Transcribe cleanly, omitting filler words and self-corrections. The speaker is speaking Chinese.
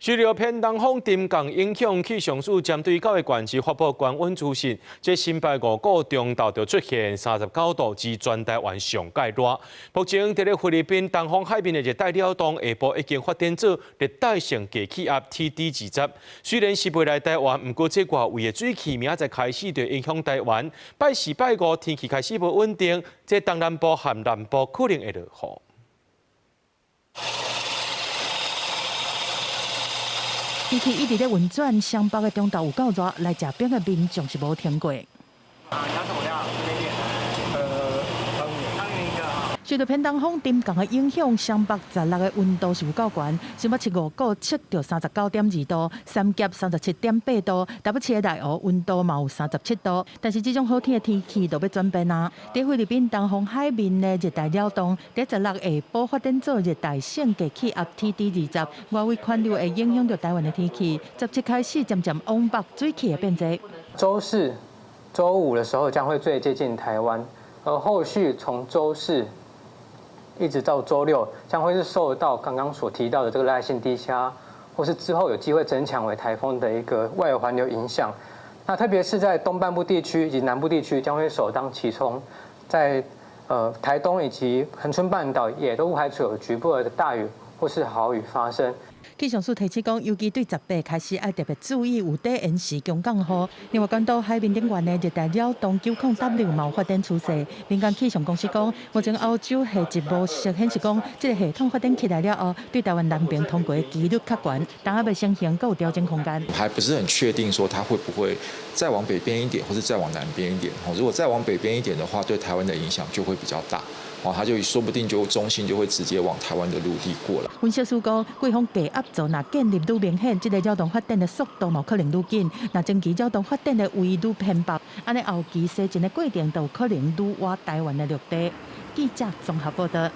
受到偏东风沉降影响，气象署针对9个县市发布高温资讯。这星期五个中昼就出现39度，至全台湾上界热。目前伫咧菲律宾东方海面的热带扰动下晡已经发展做热带性低气压 TD20。虽然是未来台湾，不过这外围的水汽明仔载开始就影响台湾。拜4、拜5天气开始无稳定，这东南部和南部可能会落雨。 天气一直在运转，湘北的中昼有够热，来食冰的民众是无停过。要什么料？这边汤圆一个。受到偏东风沉降的影响，湘北16个温度是有够悬。新北市5股测到39.2度，三峡37.8度，台北市的内湖温度嘛有37度。但是这种好天的天气就要转变啦。在菲律宾东方海面的热带扰动，在16下晡发展做热带性低气压 TD20，外围环流会影响到台湾的天气。17开始渐渐往北水汽会变多。周4、周5的时候将会最接近台湾，而后续从周4 一直到周6，将会是受到刚刚所提到的这个热带性低气压，或是之后有机会增强为台风的一个外围环流影响。那特别是在东半部地区以及南部地区，将会首当其冲。在台东以及恒春半岛也都不排除有局部的大雨或是豪雨发生。 气象署提醒讲，尤其对18开始要特别注意有底延时强降雨。另外，关岛海面顶缘的热带扰动9.6嘛有发展趋势。民间气象公司讲，目前欧洲系一模式显示讲，这个系统发展起来了后，对台湾南边通过的几率较悬，但还未成型，还有调整空间。还不是很确定说它会不会再往北边一点，或是再往南边一点。如果再往北边一点的话，对台湾的影响就会比较大。 它就说不定就中心就会直接往台湾的陆地过来。分析师讲，季风低压槽若建立愈明显，这个扰动发展的速度嘛可能愈紧；若前期扰动发展的位愈偏北，安尼后期西进的过程就有可能愈挖台湾的陆地。记者综合报道。